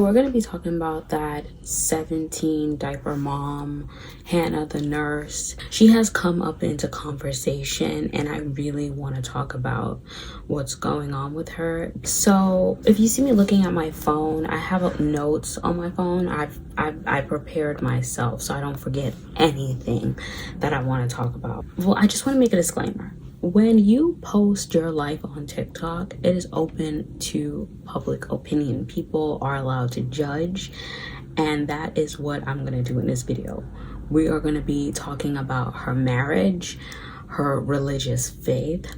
We're going to be talking about that 17 diaper mom, Hannah the nurse. She has come up into conversation and I really want to talk about what's going on with her. So if you see me looking at my phone, I have notes on my phone. I prepared myself so I don't forget anything that I want to talk about. Well, I just want to make a disclaimer. When you post your life on TikTok, it is open to public opinion. People are allowed to judge, and that is what I'm going to do in this video. We are going to be talking about her marriage, her religious faith,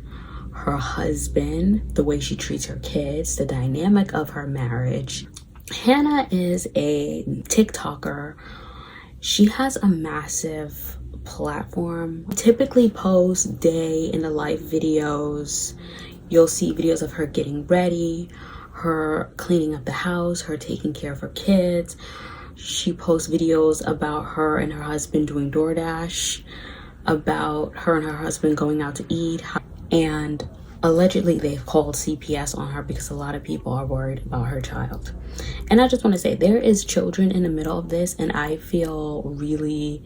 her husband, the way she treats her kids, the dynamic of her marriage. Hannah is a TikToker. She has a massive platform. Typically posts day in the life videos. You'll see videos of her getting ready, her cleaning up the house, her taking care of her kids. She posts videos about her and her husband doing DoorDash, about her and her husband going out to eat, and allegedly they've called CPS on her because a lot of people are worried about her child. And I just want to say, there is children in the middle of this, and I feel really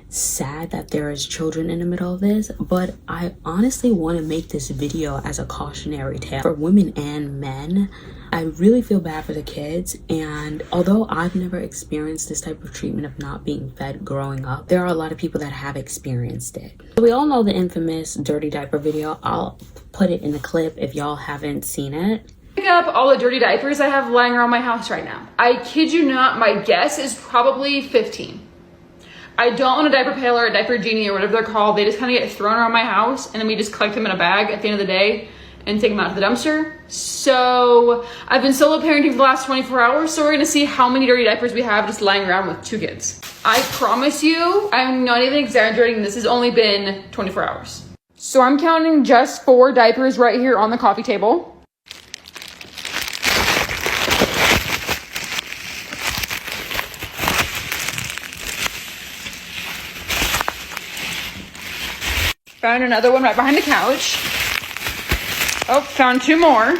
sad that there is children in the middle of this, but I honestly want to make this video as a cautionary tale for women and men. I really feel bad for the kids, and although I've never experienced this type of treatment of not being fed growing up, there are a lot of people that have experienced it. We all know the infamous dirty diaper video. I'll put it in the clip if y'all haven't seen it. Pick up all the dirty diapers I have lying around my house right now. I kid you not, my guess is probably 15. I don't own a diaper pail or a diaper genie or whatever they're called. They just kind of get thrown around my house, and then we just collect them in a bag at the end of the day and take them out to the dumpster. So I've been solo parenting for the last 24 hours. So we're gonna see how many dirty diapers we have just lying around with 2 kids. I promise you, I'm not even exaggerating. This has only been 24 hours. So I'm counting just 4 diapers right here on the coffee table. Found another one right behind the couch. Oh, found 2 more.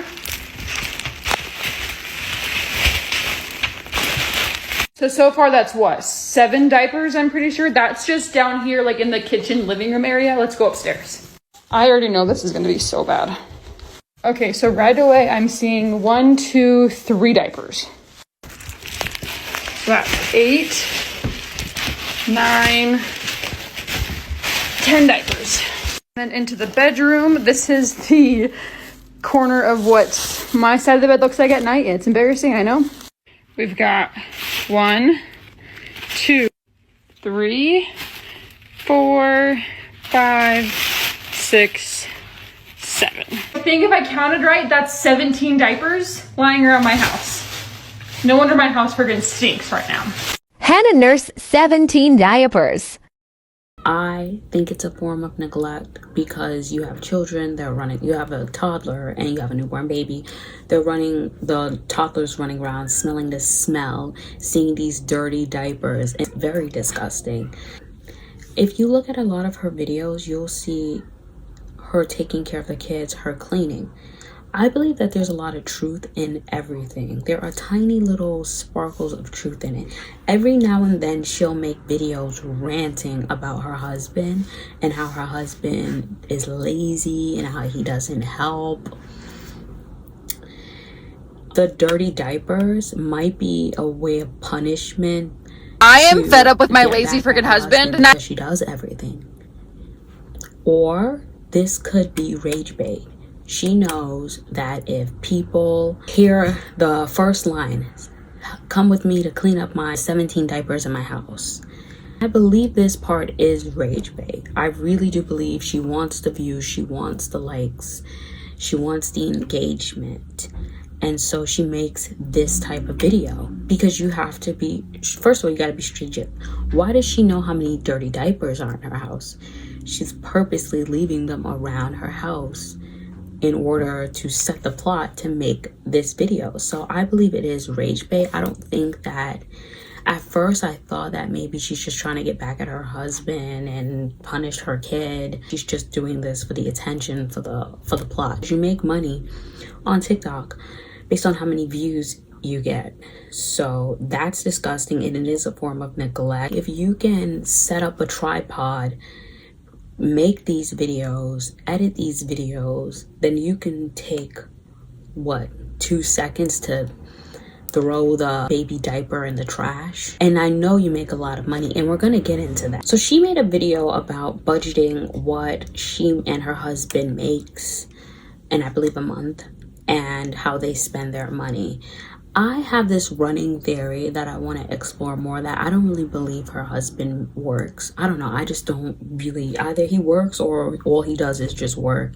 So far that's what? 7 diapers, I'm pretty sure. That's just down here, like in the kitchen living room area. Let's go upstairs. I already know this is gonna be so bad. Okay, so right away I'm seeing 1, 2, 3 diapers. So that's 8, 9, 10 diapers. Then into the bedroom. This is the corner of what my side of the bed looks like at night. It's embarrassing, I know. We've got 1, 2, 3, 4, 5, 6, 7. I think if I counted right, that's 17 diapers lying around my house. No wonder my house friggin' stinks right now. Hannah nurse 17 diapers. I think it's a form of neglect because you have children, you have a toddler and you have a newborn baby. The toddler's running around smelling the smell, seeing these dirty diapers. It's very disgusting. If you look at a lot of her videos, you'll see her taking care of the kids, her cleaning. I believe that there's a lot of truth in everything. There are tiny little sparkles of truth in it. Every now and then she'll make videos ranting about her husband and how her husband is lazy and how he doesn't help. The dirty diapers might be a way of punishment. I am fed up with my lazy freaking husband. Because she does everything. Or this could be rage bait. She knows that if people hear the first line, come with me to clean up my 17 diapers in my house. I believe this part is rage bait. I really do believe she wants the views, she wants the likes, she wants the engagement. And so she makes this type of video because you have to be, first of all, you got to be strategic. Why does she know how many dirty diapers are in her house? She's purposely leaving them around her house in order to set the plot to make this video. So I believe it is rage bait. I don't think that, at first I thought that maybe she's just trying to get back at her husband and punish her kid. She's just doing this for the attention, for the plot. You make money on TikTok based on how many views you get. So that's disgusting, and it is a form of neglect. If you can set up a tripod, make these videos, edit these videos, then you can take, what, 2 seconds to throw the baby diaper in the trash. And I know you make a lot of money, and we're gonna get into that. So she made a video about budgeting what she and her husband makes in, I believe, a month, and how they spend their money. I have this running theory that I want to explore more, that I don't really believe her husband works. I don't know. I just don't really, either he works or all he does is just work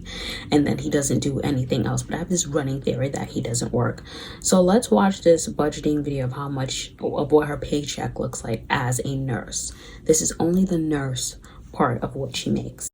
and then he doesn't do anything else. But I have this running theory that he doesn't work. So let's watch this budgeting video of how much of what her paycheck looks like as a nurse. This is only the nurse part of what she makes.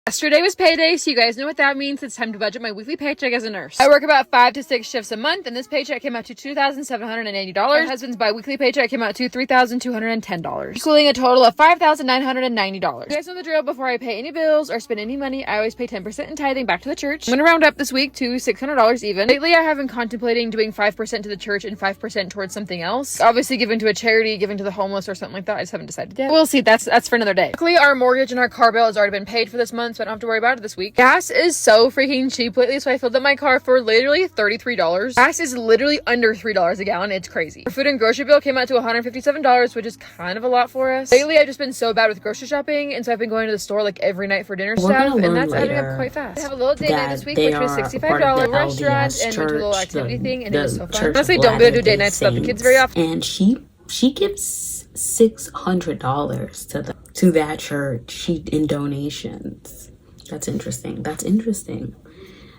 Yesterday was payday, so you guys know what that means. It's time to budget my weekly paycheck as a nurse. I work about 5 to 6 shifts a month, and this paycheck came out to $2,780. My husband's bi-weekly paycheck came out to $3,210, equaling a total of $5,990. You guys know the drill. Before I pay any bills or spend any money, I always pay 10% in tithing back to the church. I'm gonna round up this week to $600 even. Lately, I have been contemplating doing 5% to the church and 5% towards something else. Obviously, giving to a charity, giving to the homeless or something like that. I just haven't decided yet. We'll see. That's for another day. Luckily, our mortgage and our car bill has already been paid for this month, so I don't have to worry about it this week. Gas is so freaking cheap lately, so I filled up my car for literally $33. Gas is literally under $3 a gallon. It's crazy. Our food and grocery bill came out to $157, which is kind of a lot for us. Lately, I've just been so bad with grocery shopping, and so I've been going to the store like every night for dinner stuff, and that's adding up quite fast. I have a little date night this week, which was $65 restaurant, and went to a little activity thing, and it was so fun. Honestly, don't go to date nights without the kids very often. And she gives $600 to that church in donations. That's interesting.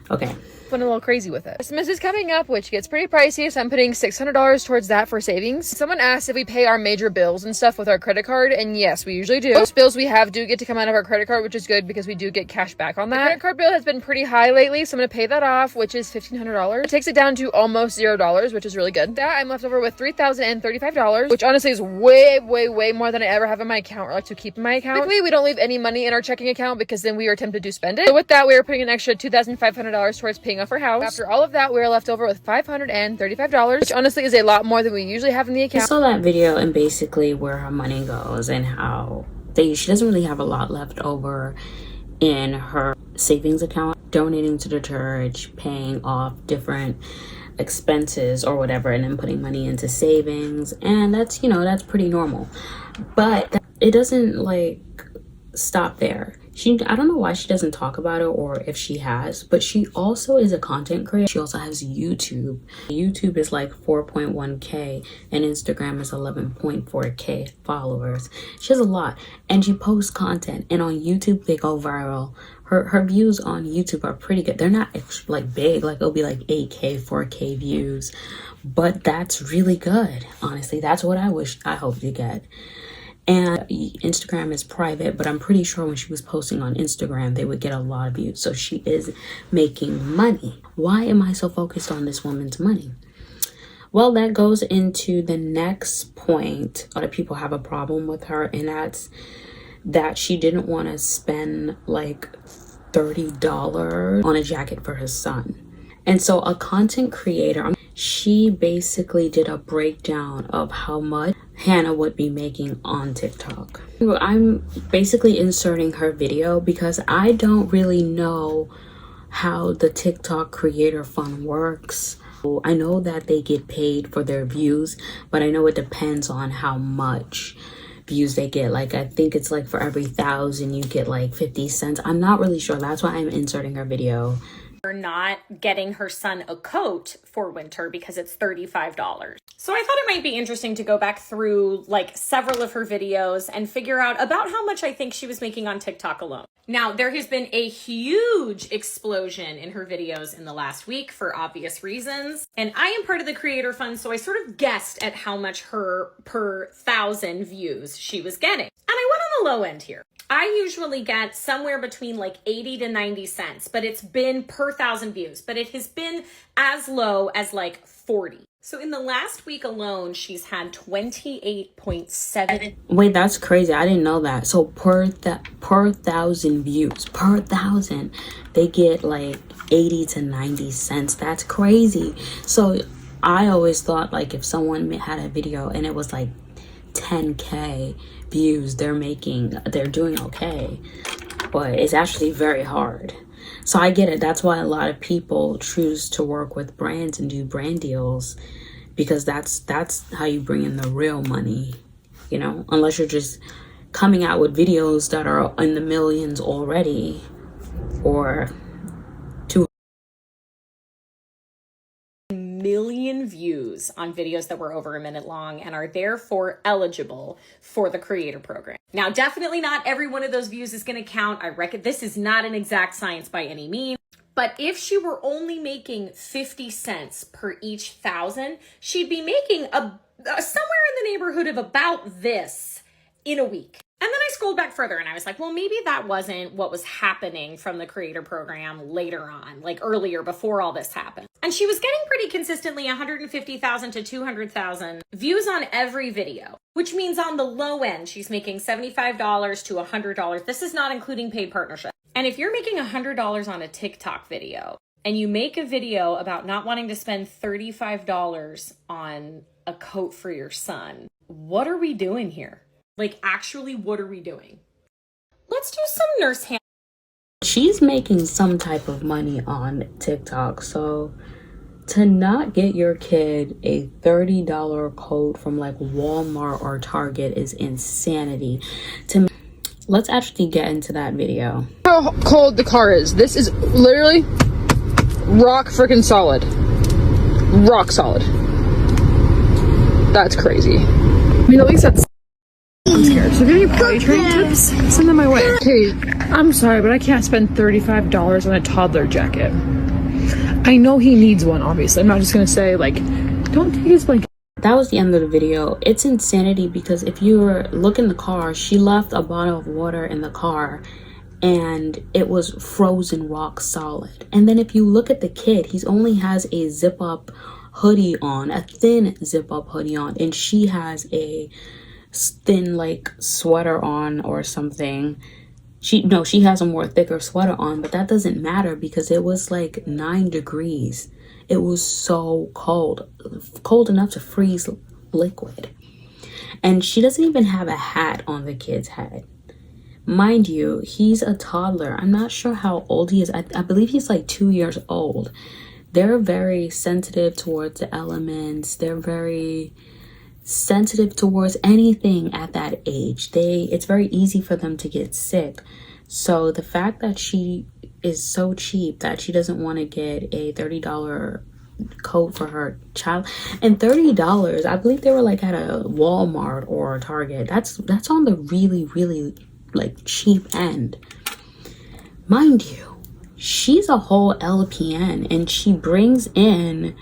Okay. Went a little crazy with it. Christmas is coming up, which gets pretty pricey, so I'm putting $600 towards that for savings. Someone asked if we pay our major bills and stuff with our credit card, and yes, we usually do. Most bills we have do get to come out of our credit card, which is good because we do get cash back on that. The credit card bill has been pretty high lately, so I'm gonna pay that off, which is $1,500. It takes it down to almost $0, which is really good. That I'm left over with $3,035, which honestly is way more than I ever have in my account or like to keep in my account. Typically, we don't leave any money in our checking account because then we are tempted to spend it. So with that, we are putting an extra $2,500 towards paying off our house. After all of that, we're left over with $535, which honestly is a lot more than we usually have in the account. I saw that video and basically where her money goes and how she doesn't really have a lot left over in her savings account, donating to the church, paying off different expenses or whatever, and then putting money into savings. And that's, that's pretty normal. But it doesn't like stop there. I don't know why she doesn't talk about it, or if she has, but she also is a content creator. She also has YouTube. YouTube is like 4.1K and Instagram is 11.4K followers. She has a lot, and she posts content, and on YouTube they go viral. Her views on YouTube are pretty good. They're not like big, like it'll be like 8K, 4K views, but that's really good. Honestly, that's what I hope to get. And Instagram is private, but I'm pretty sure when she was posting on Instagram, they would get a lot of views. So she is making money. Why am I so focused on this woman's money? Well, that goes into the next point. A lot of people have a problem with her, and that's that she didn't want to spend like $30 on a jacket for her son. And so a content creator, she basically did a breakdown of how much Hannah would be making on TikTok. I'm basically inserting her video because I don't really know how the TikTok creator fund works. I know that they get paid for their views, but I know it depends on how much views they get. Like, I think it's like for every 1,000 you get like 50 cents. I'm not really sure. That's why I'm inserting her video. Not getting her son a coat for winter because it's $35. So I thought it might be interesting to go back through like several of her videos and figure out about how much I think she was making on TikTok alone. Now, there has been a huge explosion in her videos in the last week for obvious reasons. And I am part of the creator fund, so I sort of guessed at how much her per 1,000 views she was getting. And I went on the low end here. I usually get somewhere between like 80 to 90 cents, but it's been per 1,000 views, but it has been as low as like 40. So in the last week alone, she's had 28.7. Wait, that's crazy. I didn't know that. So per 1,000 views, per 1,000, they get like 80 to 90 cents. That's crazy. So I always thought like if someone had a video and it was like 10K views, they're doing okay. But it's actually very hard. So I get it. That's why a lot of people choose to work with brands and do brand deals, because that's how you bring in the real money, you know, unless you're just coming out with videos that are in the millions already, or 2 million views on videos that were over a minute long and are therefore eligible for the creator program. Now, definitely not every one of those views is going to count. I reckon this is not an exact science by any means. But if she were only making 50 cents per each 1,000, she'd be making somewhere in the neighborhood of about this in a week. And then I scrolled back further and I was like, well, maybe that wasn't what was happening from the creator program later on, like earlier before all this happened. And she was getting pretty consistently 150,000 to 200,000 views on every video, which means on the low end, she's making $75 to $100. This is not including paid partnership. And if you're making $100 on a TikTok video and you make a video about not wanting to spend $35 on a coat for your son, what are we doing here? Like, actually, what are we doing? Let's do some nurse hand. She's making some type of money on TikTok. So to not get your kid a $30 coat from like Walmart or Target is insanity. Let's actually get into that video. How cold the car is. This is literally rock freaking solid. Rock solid. That's crazy. I mean, at least that's... I'm scared. So if you have any potty training tips, send them my way. Okay, I'm sorry, but I can't spend $35 on a toddler jacket. I know he needs one, obviously. I'm not just gonna say, like, don't take his blanket. That was the end of the video. It's insanity because if you look in the car, she left a bottle of water in the car and it was frozen rock solid. And then if you look at the kid, he only has a zip up hoodie on, a thin zip up hoodie on, and she has a thin like sweater on or something. She has a more thicker sweater on, but that doesn't matter because it was like 9 degrees. It was so cold enough to freeze liquid. And she doesn't even have a hat on the kid's head. Mind you, he's a toddler. I'm not sure how old he is. I believe he's like 2 years old. They're very sensitive towards the elements. They're very sensitive towards anything at that age. It's very easy for them to get sick. So the fact that she is so cheap that she doesn't want to get a $30 coat for her child, and $30, I believe they were like at a Walmart or a Target. That's on the really, really like cheap end. Mind you, she's a whole LPN and she brings in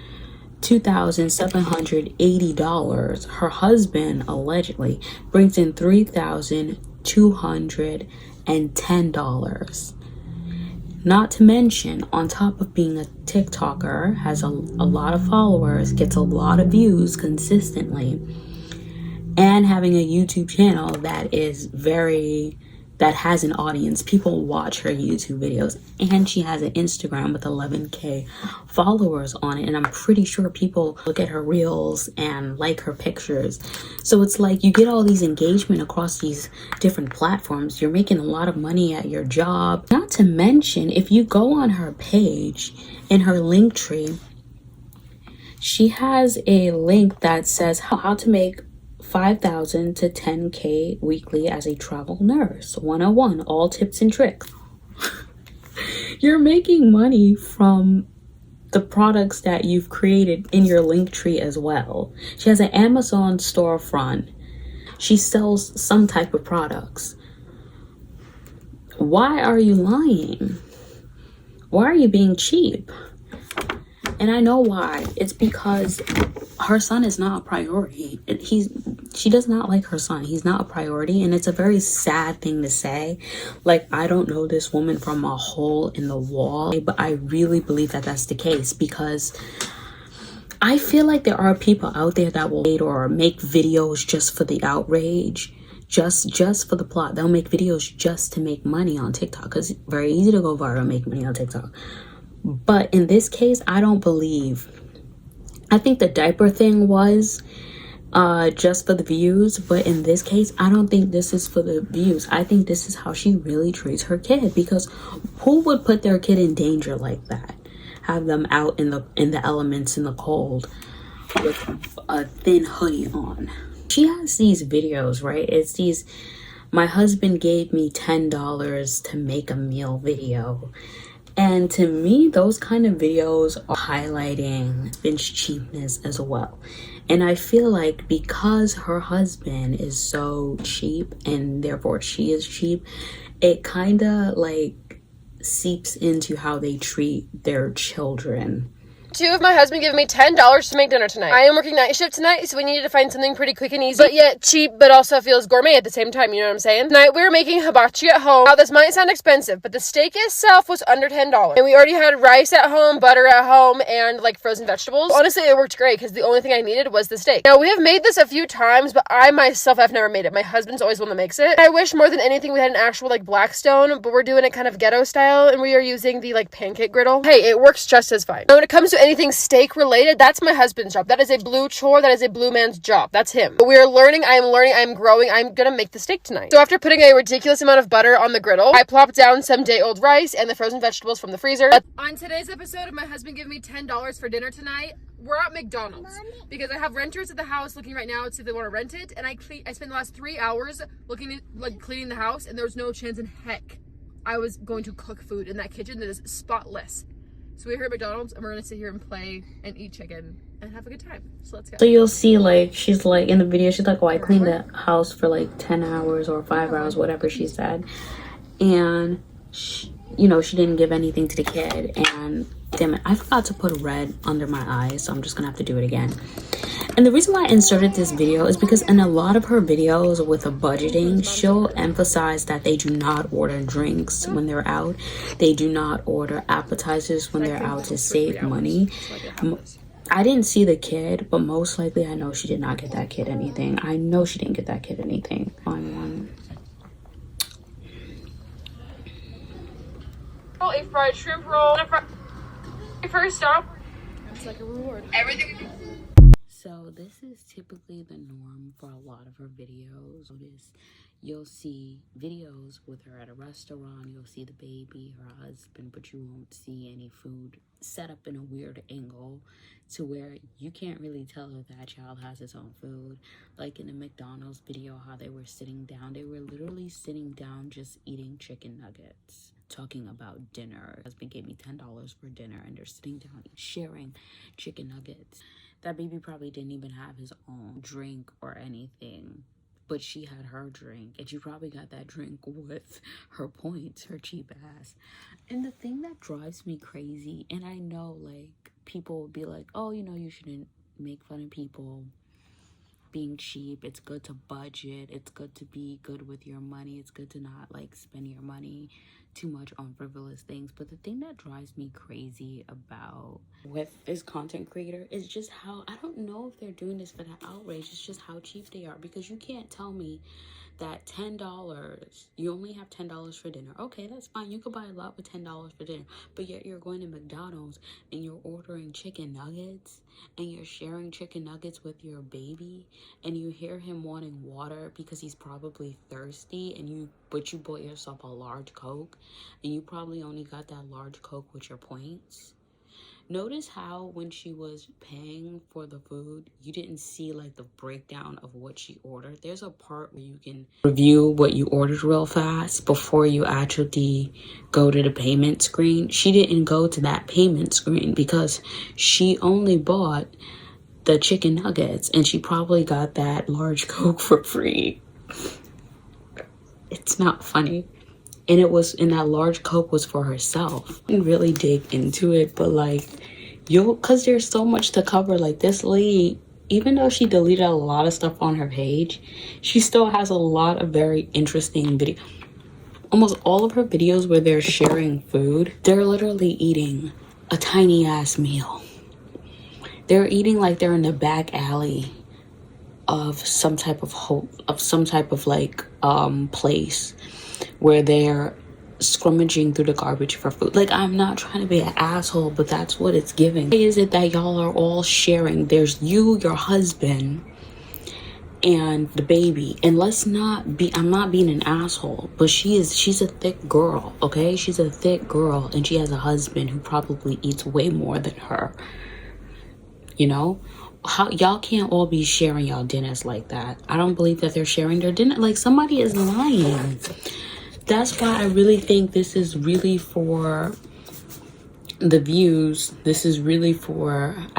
$2,780. Her husband allegedly brings in $3,210. Not to mention, on top of being a TikToker, has a lot of followers, gets a lot of views consistently, and having a YouTube channel that has an audience. People watch her YouTube videos, and she has an Instagram with 11K followers on it, and I'm pretty sure people look at her reels and like her pictures. So it's like you get all these engagement across these different platforms. You're making a lot of money at your job. Not to mention, if you go on her page, in her link tree, she has a link that says how to make 5,000 to 10K weekly as a travel nurse. 101, all tips and tricks. You're making money from the products that you've created in your link tree as well. She has an Amazon storefront. She sells some type of products. Why are you lying? Why are you being cheap? And I know why. It's because her son is not a priority. She does not like her son. He's not a priority, and it's a very sad thing to say. Like, I don't know this woman from a hole in the wall, but I really believe that that's the case, because I feel like there are people out there that will wait or make videos just for the outrage, just for the plot. They'll make videos just to make money on TikTok, because it's very easy to go viral and make money on TikTok. But in this case, I think the diaper thing was just for the views, but in this case, I don't think this is for the views. I think this is how she really treats her kid, because who would put their kid in danger like that? Have them out in the elements, in the cold, with a thin hoodie on. She has these videos, right? It's these, my husband gave me $10 to make a meal video. And to me, those kind of videos are highlighting Finch's cheapness as well. And I feel like because her husband is so cheap and therefore she is cheap, it kind of like seeps into how they treat their children. Two of my husband giving me $10 to make dinner tonight. I am working night shift tonight, so we needed to find something pretty quick and easy, but yet cheap, but also feels gourmet at the same time, you know what I'm saying? Tonight we were making hibachi at home. Now this might sound expensive, but the steak itself was under $10. And we already had rice at home, butter at home, and like frozen vegetables. Honestly, it worked great because the only thing I needed was the steak. Now we have made this a few times, but I myself have never made it. My husband's always the one that makes it. I wish more than anything we had an actual like Blackstone, but we're doing it kind of ghetto style, and we are using the like pancake griddle. Hey, it works just as fine. Now when it comes to anything steak related, that's my husband's job. That is a blue chore. That is a blue man's job. That's him. But we are learning. I am growing. I'm gonna make the steak tonight. So after putting a ridiculous amount of butter on the griddle, I plopped down some day-old rice and the frozen vegetables from the freezer. On today's episode of my husband giving me $10 for dinner tonight, we're at McDonald's because I have renters at the house looking right now to see if they want to rent it, and I spent the last 3 hours looking at like cleaning the house, and there was no chance in heck I was going to cook food in that kitchen that is spotless. So we're here at McDonald's and we're gonna sit here and play and eat chicken and have a good time. So let's go. So you'll see, like, she's like, in the video, she's like, oh, I cleaned the house for like 10 hours or 5 hours, whatever she said. And, she didn't give anything to the kid. And damn it, I forgot to put red under my eyes, so I'm just gonna have to do it again. And the reason why I inserted this video is because in a lot of her videos with a budgeting, she'll emphasize that they do not order drinks when they're out. They do not order appetizers when they're out to save money. I didn't see the kid, but most likely I know she did not get that kid anything. I know she didn't get that kid anything. A fried shrimp roll. First stop. It's like a reward. Everything. So this is typically the norm for a lot of her videos. You'll see videos with her at a restaurant, you'll see the baby, her husband, but you won't see any food set up in a weird angle to where you can't really tell if that child has his own food. Like in the McDonald's video, how they were sitting down, they were literally sitting down just eating chicken nuggets, talking about dinner. Her husband gave me $10 for dinner and they're sitting down sharing chicken nuggets. That baby probably didn't even have his own drink or anything, but she had her drink, and she probably got that drink with her points, her cheap ass. And the thing that drives me crazy, and I know like people will be like, oh, you shouldn't make fun of people being cheap. It's good to budget. It's good to be good with your money. It's good to not like spend your money too much on frivolous things. But the thing that drives me crazy about with this content creator is just how, I don't know if they're doing this for the outrage, it's just how cheap they are. Because you can't tell me that $10, you only have $10 for dinner. Okay, that's fine. You could buy a lot with $10 for dinner, but yet you're going to McDonald's and you're ordering chicken nuggets and you're sharing chicken nuggets with your baby, and you hear him wanting water because he's probably thirsty, but you bought yourself a large Coke, and you probably only got that large Coke with your points. Notice how when she was paying for the food, you didn't see like the breakdown of what she ordered. There's a part where you can review what you ordered real fast before you actually go to the payment screen. She didn't go to that payment screen because she only bought the chicken nuggets and she probably got that large Coke for free. It's not funny. And that large Coke was for herself. I didn't really dig into it, but like, Because there's so much to cover. Like, this lady, even though she deleted a lot of stuff on her page, she still has a lot of very interesting videos. Almost all of her videos where they're sharing food, they're literally eating a tiny ass meal. They're eating like they're in the back alley of some type of place where they're scrummaging through the garbage for food. Like, I'm not trying to be an asshole, but that's what it's giving. Why is it that y'all are all sharing? There's you, your husband, and the baby. And I'm not being an asshole, but she's a thick girl, okay? She's a thick girl, and she has a husband who probably eats way more than her. You know? How y'all can't all be sharing y'all dinners like that. I don't believe that they're sharing their dinner. Like, somebody is lying. That's why I really think this is really for the views. I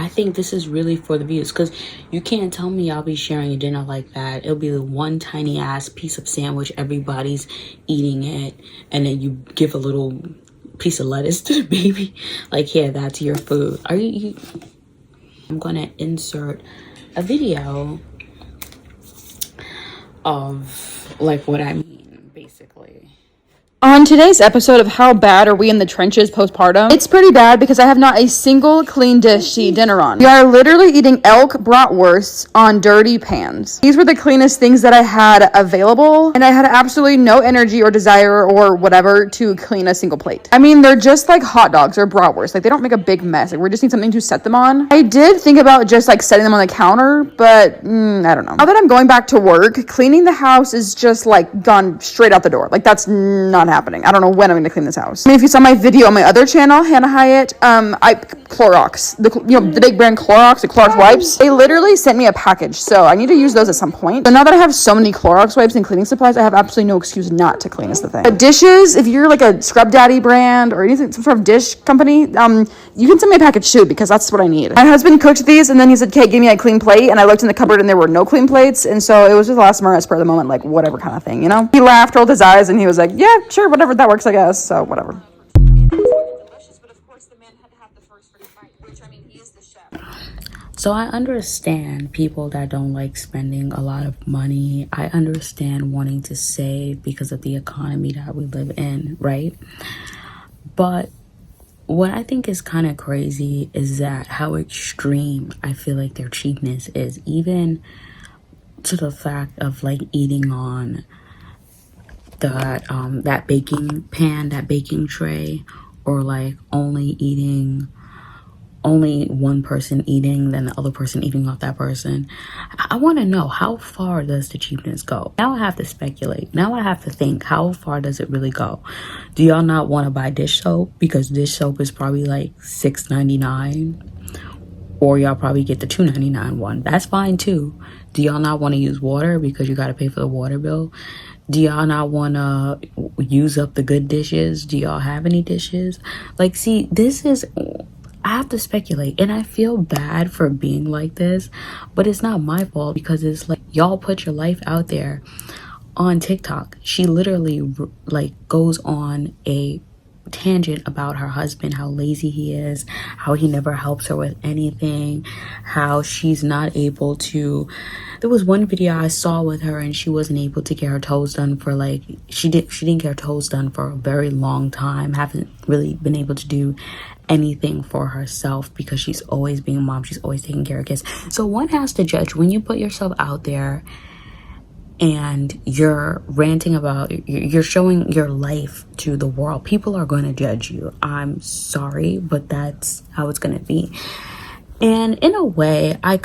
think this is really for the views, because you can't tell me y'all be sharing a dinner like that. It'll be the one tiny ass piece of sandwich, everybody's eating it, and then you give a little piece of lettuce to the baby. Like, here, that's your food. I'm gonna insert a video of like what I mean, basically. On today's episode of How Bad Are We in the Trenches Postpartum, it's pretty bad because I have not a single clean dish to eat dinner on. We are literally eating elk bratwursts on dirty pans. These were the cleanest things that I had available, and I had absolutely no energy or desire or whatever to clean a single plate. I mean, they're just like hot dogs or bratwursts. Like, they don't make a big mess. Like, we just need something to set them on. I did think about just like setting them on the counter, but I don't know. Now that I'm going back to work, cleaning the house is just like gone straight out the door. Like, that's not happening. I don't know when I'm going to clean this house. I mean, if you saw my video on my other channel, Hannah Hyatt, Clorox, the big brand Clorox, the Clorox wipes, they literally sent me a package, so I need to use those at some point. So now that I have so many Clorox wipes and cleaning supplies, I have absolutely no excuse not to clean, is the thing. But dishes, if you're like a Scrub Daddy brand or anything, some sort of dish company, you can send me a package too, because that's what I need. My husband cooked these, and then he said, "Kate, give me a clean plate," and I looked in the cupboard and there were no clean plates, and so it was just the last minute spur of the moment, like whatever kind of thing, you know? He laughed, rolled his eyes, and he was like, "Yeah, sure, whatever, that works, I guess," so whatever. So I understand people that don't like spending a lot of money. I understand wanting to save because of the economy that we live in, right? But what I think is kind of crazy is that how extreme I feel like their cheapness is, even to the fact of like eating on that baking pan, that baking tray, or like only one person eating, then the other person eating off that person. I want to know, how far does the cheapness go? Now I have to speculate. Now I have to think, how far does it really go? Do y'all not want to buy dish soap? Because dish soap is probably like $6.99. Or y'all probably get the $2.99 one. That's fine too. Do y'all not want to use water because you got to pay for the water bill? Do y'all not want to use up the good dishes? Do y'all have any dishes? Like, see, I have to speculate, and I feel bad for being like this, but it's not my fault, because it's like, y'all put your life out there on TikTok. She literally like goes on a tangent about her husband, how lazy he is, how he never helps her with anything, how she's not able to. There was one video I saw with her, and she wasn't able to get her toes done for like, she didn't get her toes done for a very long time. Haven't really been able to do anything for herself because she's always being a mom, she's always taking care of kids. So one has to judge when you put yourself out there and you're ranting about, you're showing your life to the world. People are going to judge you. I'm sorry, but that's how it's going to be. And in a way, a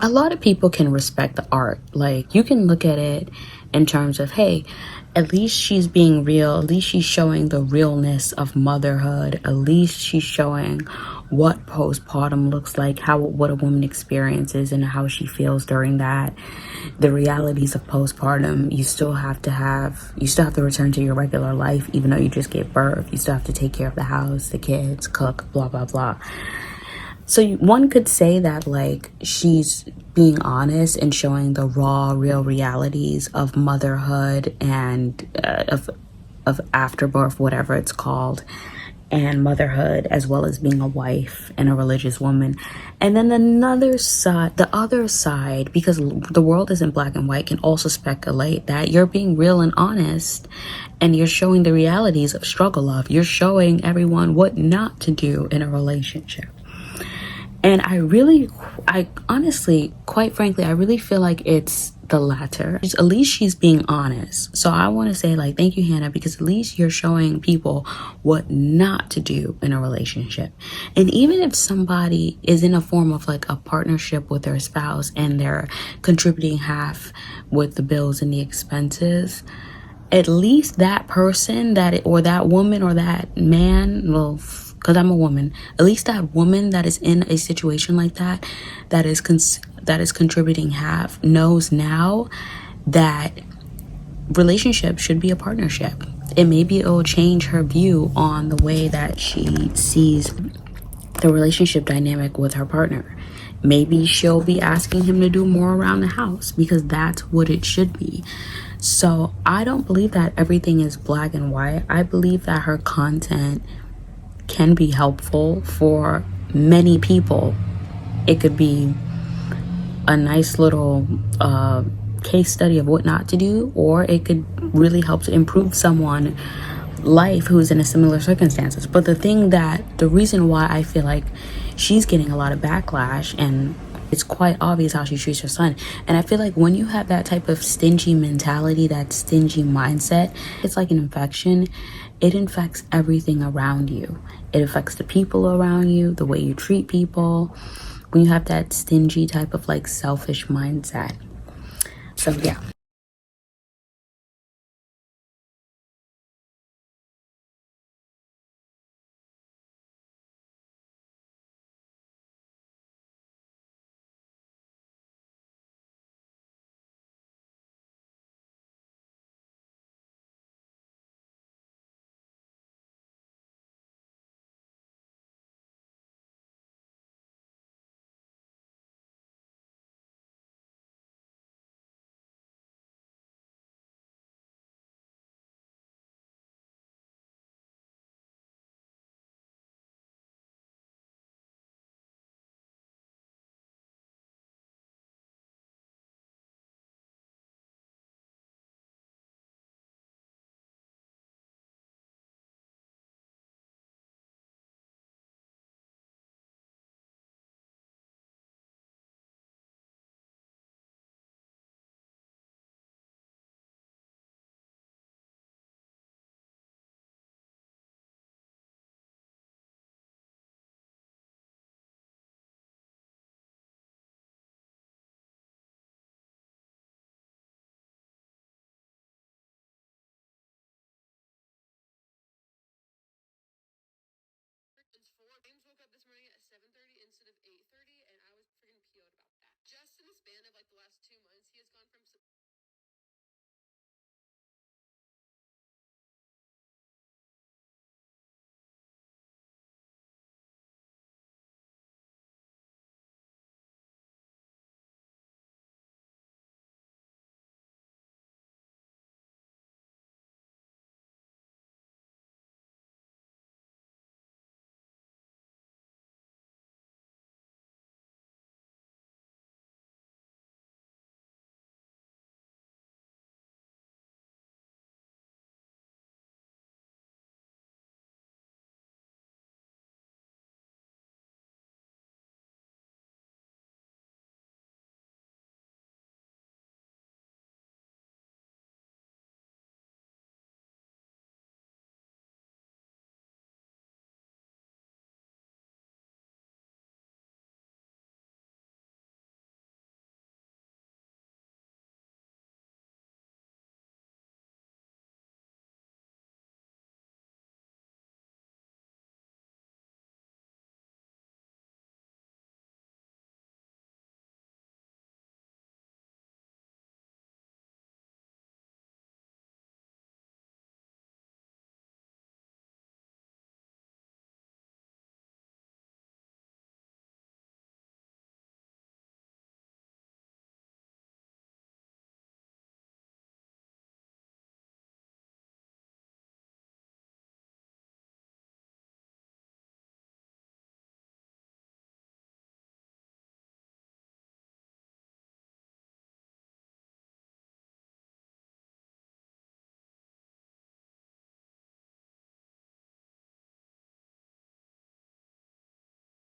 lot of people can respect the art. Like, you can look at it in terms of, hey, at least she's being real. At least she's showing the realness of motherhood. At least she's showing what postpartum looks like, what a woman experiences and how she feels during that. The realities of postpartum, you still have to return to your regular life, even though you just gave birth. You still have to take care of the house, the kids, cook, blah, blah, blah. So one could say that like she's being honest and showing the raw, real realities of motherhood and of afterbirth, whatever it's called. and motherhood, as well as being a wife and a religious woman. And then the other side, because the world isn't black and white, can also speculate that you're being real and honest, and you're showing the realities of struggle love. You're showing everyone what not to do in a relationship. And I honestly, quite frankly, I really feel like it's the latter. At least she's being honest. So I want to say, like, thank you, Hannah, because at least you're showing people what not to do in a relationship. And even if somebody is in a form of like a partnership with their spouse and they're contributing half with the bills and the expenses, at least that person or that woman or that man, well, because I'm a woman, at least that woman that is in a situation like that, that is contributing half, knows now that relationships should be a partnership. And maybe it will change her view on the way that she sees the relationship dynamic with her partner. Maybe she'll be asking him to do more around the house because that's what it should be. So I don't believe that everything is black and white. I believe that her content can be helpful for many people. It could be a nice little case study of what not to do, or it could really help to improve someone life who's in a similar circumstances. But the reason why I feel like she's getting a lot of backlash, and it's quite obvious how she treats her son, and I feel like when you have that type of stingy mentality, that stingy mindset, it's like an infection. It infects everything around you. It affects the people around you, the way you treat people, when you have that stingy type of like selfish mindset. So yeah. James woke up this morning at 7:30 instead of 8:30, and I was freaking PO'd about that. Just in the span of like the last 2 months, he has gone from